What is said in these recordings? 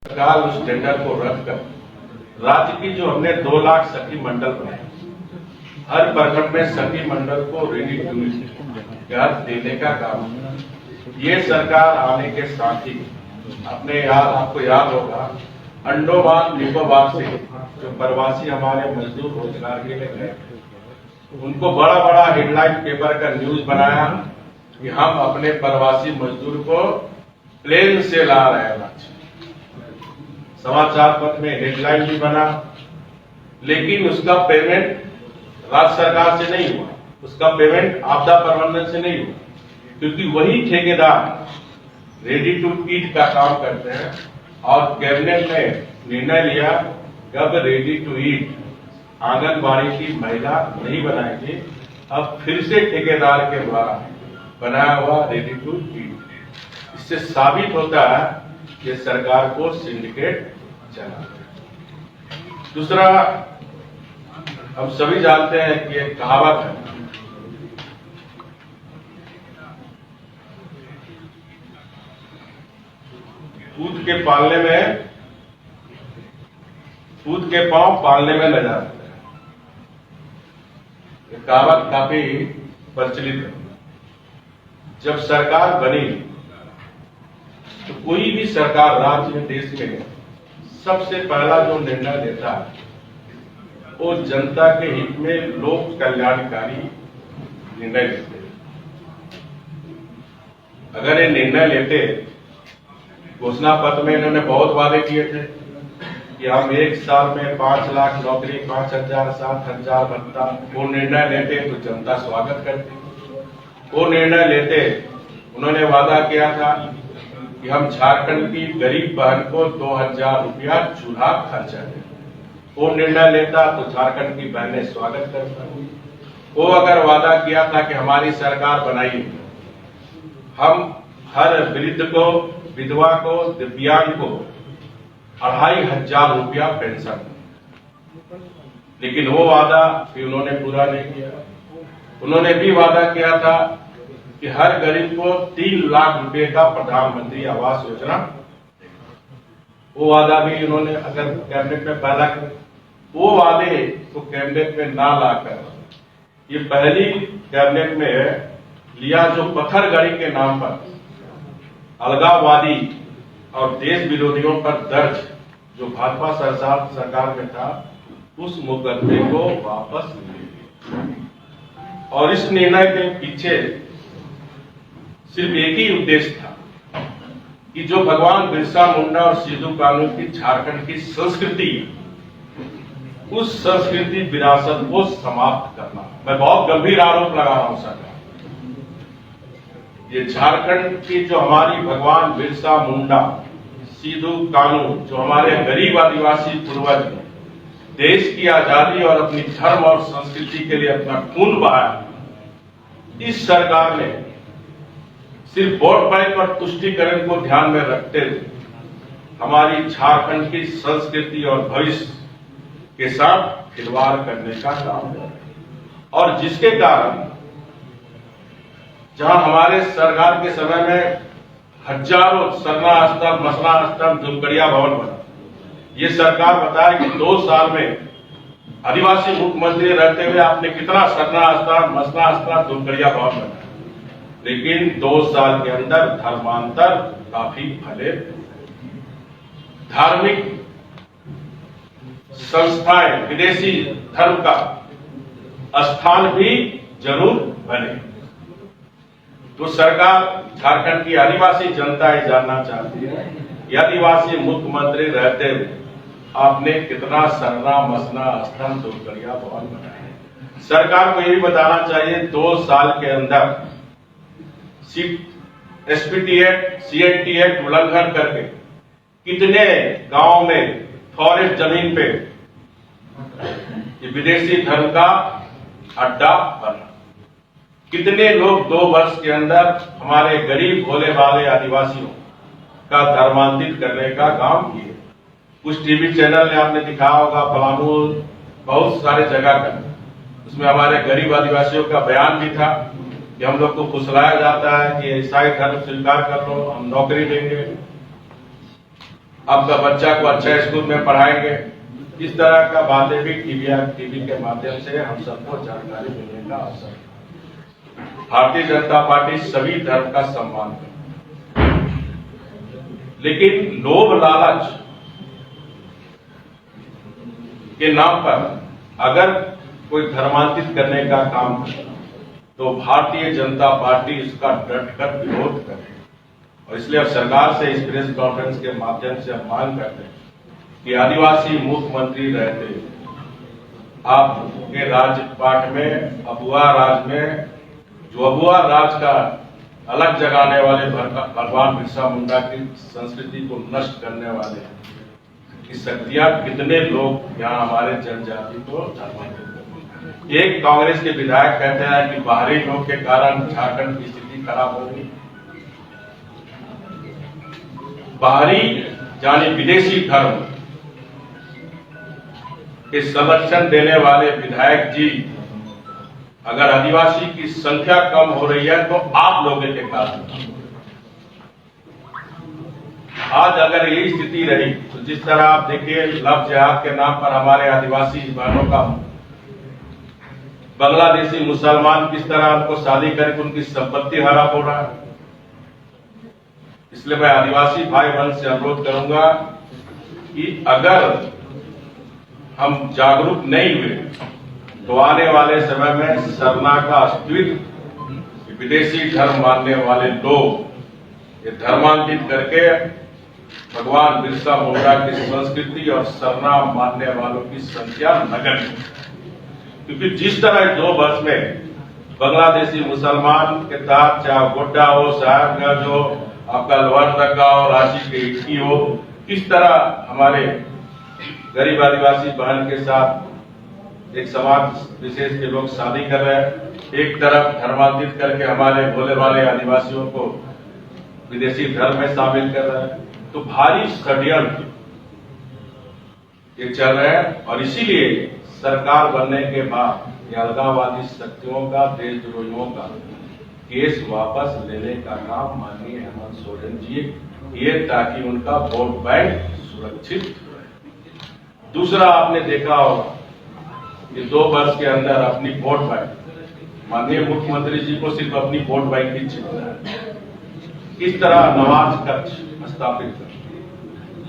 सरकार उस टेंडर को रद्द कर राज्य की जो हमने 2 लाख सखी मंडल बनाए, हर प्रखंड में सखी मंडल को रेडी टू ईट घर देने का काम ये सरकार आने के साथ ही अपने आपको याद होगा अंडोमान निकोबार से जो प्रवासी हमारे मजदूर रोजगार के लिए गए उनको बड़ा बड़ा हेडलाइन पेपर का न्यूज बनाया कि हम अपने प्रवासी मजदूर को प्लेन से ला रहे हैं। समाचार पत्र में हेडलाइन भी बना, लेकिन उसका पेमेंट राज्य सरकार से नहीं हुआ, उसका पेमेंट आपदा प्रबंधन से नहीं हुआ, क्योंकि वही ठेकेदार रेडी टू ईट का काम करते हैं। और कैबिनेट ने निर्णय लिया कि अब रेडी टू ईट आंगनबाड़ी की महिला नहीं बनाएगी, अब फिर से ठेकेदार के द्वारा बनाया हुआ रेडी टू ईट। इससे साबित होता है कि सरकार को सिंडिकेट चला। दूसरा, हम सभी जानते हैं कि एक कहावत है, कूद के पांव पालने में न जाते हैं। ये कहावत काफी प्रचलित है। जब सरकार बनी तो कोई भी सरकार राज्य में देश में सबसे पहला जो निर्णय लेता है वो जनता के हित में लोक कल्याणकारी निर्णय लेते हैं। अगर ये निर्णय लेते, घोषणा पत्र में इन्होंने बहुत वादे किए थे कि हम 1 साल में 5 लाख नौकरी, 5,000 7,000 भत्ता, वो निर्णय लेते तो जनता स्वागत करती। वो निर्णय लेते, उन्होंने वादा किया था कि हम झारखंड की गरीब बहन को 2,000 रुपया चूल्हा खर्चा दें। वो निर्णय लेता तो झारखंड की बहनें स्वागत करता। वो अगर वादा किया था कि हमारी सरकार बनाई, हम हर वृद्ध को, विधवा को, दिव्यांग को 2,500 रुपया पेंशन, लेकिन वो वादा भी उन्होंने पूरा नहीं किया। उन्होंने भी वादा किया था कि हर गरीब को 3 लाख रुपए का प्रधानमंत्री आवास योजना, वो वादा भी उन्होंने अगर कैबिनेट में पहला कर, वो वादे तो कैबिनेट में ना लाकर ये पहली कैबिनेट में लिया जो पत्थरगड़ी के नाम पर अलगाववादी और देश विरोधियों पर दर्ज जो भाजपा सरकार में था, उस मुकदमे को वापस ले। और इस निर्णय के पीछे सिर्फ एक ही उद्देश्य था कि जो भगवान बिरसा मुंडा और सिद्धू कानू की झारखंड की संस्कृति, उस संस्कृति विरासत को समाप्त करना। मैं बहुत गंभीर आरोप लगा रहा हूं सरकार, ये झारखंड की जो हमारी भगवान बिरसा मुंडा, सिद्धू कानू, जो हमारे गरीब आदिवासी पूर्वज ने देश की आजादी और अपनी धर्म और संस्कृति के लिए अपना खून बहाया, इस सरकार ने सिर्फ वोट बैंक और तुष्टीकरण को ध्यान में रखते हुए हमारी झारखंड की संस्कृति और भविष्य के साथ खिलवाड़ करने का काम किया, और जिसके कारण जहां हमारे सरकार के समय में हजारों सरना स्तंभ, मसला स्तंभ, झुमकड़िया भवन बना, ये सरकार बताए कि 2 साल में आदिवासी मुख्यमंत्री रहते हुए आपने कितना सरना स्तंभ, मसला स्तंभ, झुमकड़िया भवन बना, लेकिन 2 साल के अंदर धर्मांतर काफी फैले। धार्मिक संस्थाएं विदेशी धर्म का स्थान भी जरूर बने। तो सरकार झारखंड की आदिवासी जनता ये जानना चाहती है कि आदिवासी मुख्यमंत्री रहते हुए आपने कितना सरना, मसना, स्तंभ, झुमकड़िया भवन बनाए। सरकार को ये भी बताना चाहिए 2 साल के अंदर एसपीटी एक्ट, सीएनटी एक्ट उल्लंघन करके कितने गांव में फॉरेस्ट जमीन पे ये विदेशी धर्म का अड्डा बना। कितने लोग 2 वर्ष के अंदर हमारे गरीब भोले भाले आदिवासियों का धर्मांतरित करने का काम किए। कुछ टीवी चैनल ने आपने दिखाया होगा, पलामू, बहुत सारे जगह का, उसमें हमारे गरीब आदिवासियों का बयान भी था कि हम लोग को फुसलाया जाता है कि ईसाई धर्म स्वीकार कर लो, हम नौकरी देंगे। आपका बच्चा को अच्छा स्कूल में पढ़ाएंगे। इस तरह का बातें भी टीवी के माध्यम से हम सबको जानकारी मिलने का अवसर है। भारतीय जनता पार्टी सभी धर्म का सम्मान करती है, लेकिन लोभ लालच के नाम पर अगर कोई धर्मांतरित करने का काम करे तो भारतीय जनता पार्टी इसका डटकर विरोध करे। और इसलिए अब सरकार से इस प्रेस कॉन्फ्रेंस के माध्यम से हम मांग करते हैं कि आदिवासी मुख्यमंत्री रहते आपके राजपाट में अबुआ राज में जो अबुआ राज का अलग जगाने वाले भगवान बिरसा मुंडा की संस्कृति को नष्ट करने वाले की शक्तियां कितने लोग यहाँ हमारे जनजाति को धर्मांतरित। एक कांग्रेस के विधायक कहते हैं कि बाहरी लोग के कारण झारखंड की स्थिति खराब होगी। बाहरी यानी विदेशी धर्म के संरक्षण देने वाले विधायक जी, अगर आदिवासी की संख्या कम हो रही है तो आप लोगों के कारण। आज अगर यही स्थिति रही तो जिस तरह आप देखिए लव जिहाद के नाम पर हमारे आदिवासी बहनों का बांग्लादेशी मुसलमान किस तरह उनको शादी करके उनकी संपत्ति हड़प हो रहा है। इसलिए मैं आदिवासी भाई बहन से अनुरोध करूंगा कि अगर हम जागरूक नहीं हुए तो आने वाले समय में सरना का अस्तित्व विदेशी धर्म मानने वाले लोग ये धर्मांतरित करके भगवान बिरसा मुंडा की संस्कृति और सरना मानने वालों की संख्या नगण्य। क्योंकि जिस तरह 2 वर्ष में बांग्लादेशी मुसलमान के साथ चाहे गोड्डा हो, साहेबगंज हो, आपका लोअर दक्का हो, रांची के इटकी हो, किस तरह हमारे गरीब आदिवासी बहन के साथ एक समाज विशेष के लोग शादी कर रहे हैं। एक तरफ धर्मांतरित करके हमारे भोले वाले आदिवासियों को विदेशी धर्म में शामिल कर रहे हैं। तो भारी षड्यंत्र ये चल रहे हैं और इसीलिए सरकार बनने के बाद ये अलगाववादी शक्तियों का, देशद्रोहियों का केस वापस लेने का काम माननीय हेमंत सोरेन जी ये ताकि उनका वोट बैंक सुरक्षित रहे। दूसरा आपने देखा होगा कि 2 वर्ष के अंदर अपनी वोट बैंक माननीय मुख्यमंत्री जी को सिर्फ अपनी वोट बैंक की चिंता है। किस तरह नवाज कक्ष स्थापित कर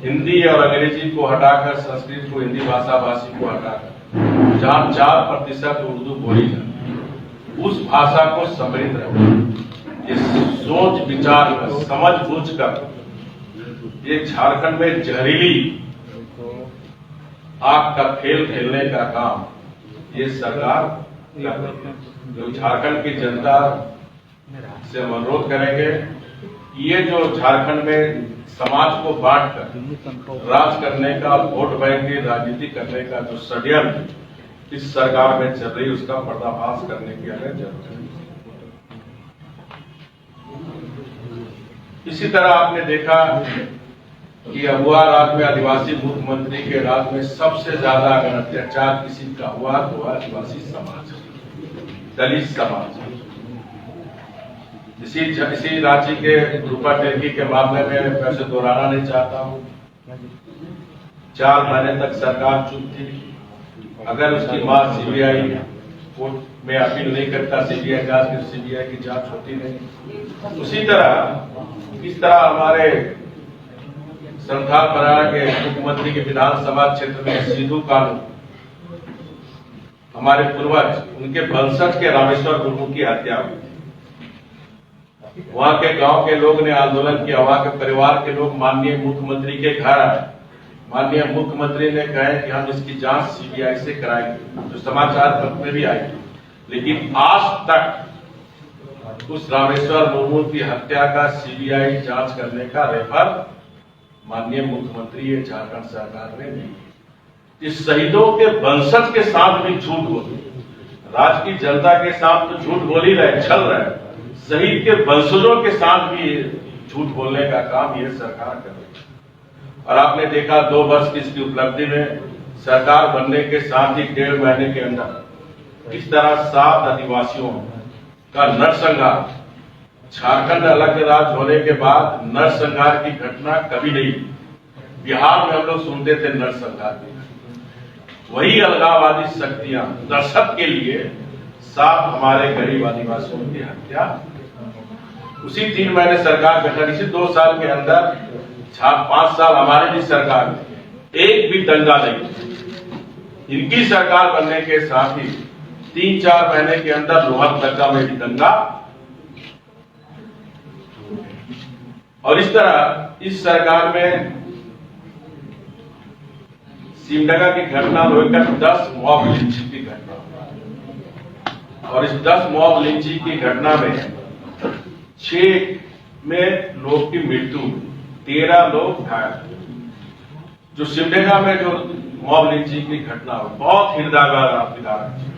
हिंदी और अंग्रेजी को हटाकर संस्कृत को, हिंदी भाषा भाषी को हटाकर जहां 4% उर्दू बोली जाती उस भाषा को समृद्ध रखें। ये सोच विचार कर, समझ बूझ कर ये झारखंड में जहरीली आग का खेल खेलने का काम ये सरकार कर रही है। जो झारखंड की जनता से हम अनुरोध करेंगे ये जो झारखंड में समाज को बांटकर राज करने का, वोट बैंक की राजनीति करने का जो षड्यंत्र इस सरकार में चल रही उसका पर्दाफाश करने की हमें जरूरत है। इसी तरह आपने देखा कि अबुआ राज में आदिवासी मुख्यमंत्री के राज में सबसे ज्यादा अगर अत्याचार किसी का हुआ तो आदिवासी समाज, दलित समाज। इसी रांची के रूपा टेलगी के मामले में वैसे दोहराना नहीं चाहता हूं। 4 महीने तक सरकार चुप थी। अगर उसकी बात सीबीआई कोर्ट में अपील नहीं करता, सीबीआई जांच की, सीबीआई की जांच होती नहीं। उसी तरह इस तरह हमारे संथाल पराया के मुख्यमंत्री के विधानसभा क्षेत्र में सिद्धू कानू हमारे पूर्वज उनके वंशज के रामेश्वर मुर्मू की हत्या हुई। वहां के गांव के लोग ने आंदोलन किया, वहां के परिवार के लोग माननीय मुख्यमंत्री के घर आए। माननीय मुख्यमंत्री ने कहा कि हम इसकी जांच सीबीआई से कराएंगे, जो समाचार पत्र में भी आई। लेकिन आज तक उस रामेश्वर मुर्मू की हत्या का सीबीआई जांच करने का रेफर माननीय मुख्यमंत्री झारखंड सरकार ने नहीं। इस शहीदों के वंशज के साथ भी झूठ बोली, राज्य की जनता के साथ तो झूठ बोल ही रहे, छल रहे, शहीद के वंशजों के साथ भी झूठ बोलने का काम ये सरकार कर रही है। और आपने देखा 2 वर्ष की इसकी उपलब्धि में सरकार बनने के साथ ही 1.5 महीने के अंदर इस तरह 7 आदिवासियों का नरसंहार, झारखंड अलग राज्य होने के बाद नरसंहार की घटना कभी नहीं। बिहार में हम लोग सुनते थे नरसंहार, वही अलगाववादी शक्तियां दशक के लिए 7 हमारे गरीब आदिवासियों की हत्या, उसी 3 महीने सरकार गठन, इसी 2 साल के अंदर 5 साल हमारे भी सरकार में एक भी दंगा नहीं। इनकी सरकार बनने के साथ ही 3-4 महीने के अंदर लोहरदगा में भी दंगा, और इस तरह इस सरकार में सिमडेगा की घटना लेकर 10 मॉब लिंचिंग की घटना, और इस 10 मॉब लिंचिंग की घटना में 6 में लोग की मृत्यु, 13 लोग घायल। जो सिमडेगा में जो मॉब लिंचिंग की घटना हो, बहुत हृदयविदारक है।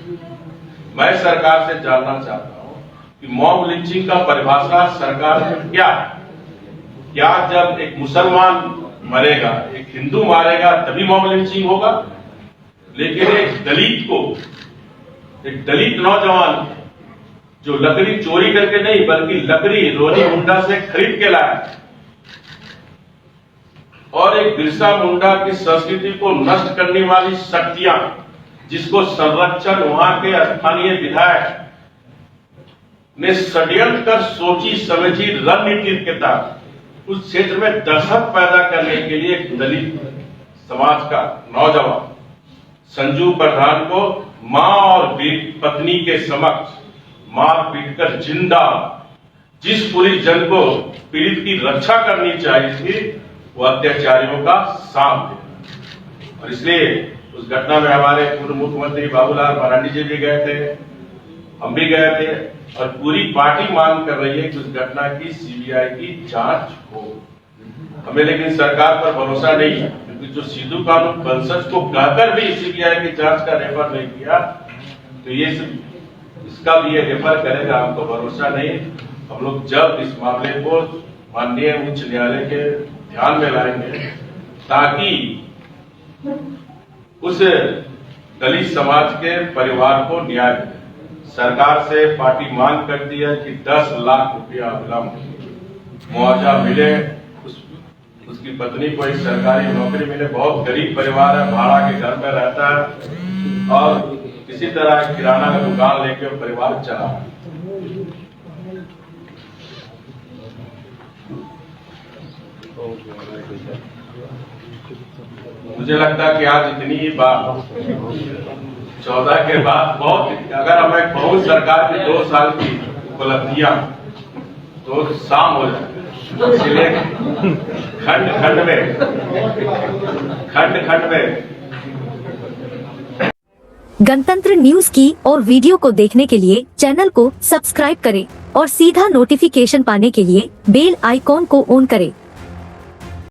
मैं सरकार से जानना चाहता हूं कि मॉब लिंचिंग का परिभाषा सरकार में क्या है? क्या जब एक मुसलमान मरेगा, एक हिंदू मारेगा तभी मॉब लिंचिंग होगा? लेकिन एक दलित नौजवान जो लकड़ी चोरी करके नहीं बल्कि लकड़ी रोनी मुंडा से खरीद के लाया, और एक बिरसा मुंडा की संस्कृति को नष्ट करने वाली शक्तियां, जिसको संरक्षण वहां के स्थानीय विधायक ने षड्यंत्र कर सोची समझी रणनीति के तहत उस क्षेत्र में दहशत पैदा करने के लिए एक दलित समाज का नौजवान संजू प्रधान को मां और पत्नी के समक्ष मार पीट कर जिंदा, जिस पुलिस जन को पीड़ित की रक्षा करनी चाहिए थी, वो अत्याचारियों का साथ दे। और इसलिए उस घटना में हमारे पूर्व मुख्यमंत्री बाबूलाल मरांडी जी भी गए थे, हम भी गए थे, और पूरी पार्टी मांग कर रही है कि उस घटना की सीबीआई की जांच हो। हमें लेकिन सरकार पर भरोसा नहीं है, क्योंकि जो सिद्धू कानून वंशज को कहकर भी सीबीआई की जांच का रेफर नहीं किया, तो ये इसका भी ये रेफर करेगा, हमको भरोसा नहीं। हम लोग जल्द इस मामले को माननीय उच्च न्यायालय के ध्यान में लाएंगे, ताकि उस दलित समाज के परिवार को न्याय मिले। सरकार से पार्टी मांग करती है कि 10 लाख रुपया विलंब मुआवजा मिले, उसकी पत्नी को एक सरकारी नौकरी मिले। बहुत गरीब परिवार है, भाड़ा के घर में रहता है, और किसी तरह किराना का दुकान लेके परिवार चला। मुझे लगता है कि आज इतनी ही बात 14 के बाद बहुत, अगर हमें बहुत सरकार की 2 साल की उपलब्धियां तो शाम हो जाए, इसलिए खंड खंड में गणतंत्र न्यूज की और वीडियो को देखने के लिए चैनल को सब्सक्राइब करें और सीधा नोटिफिकेशन पाने के लिए बेल आइकॉन को ऑन करें।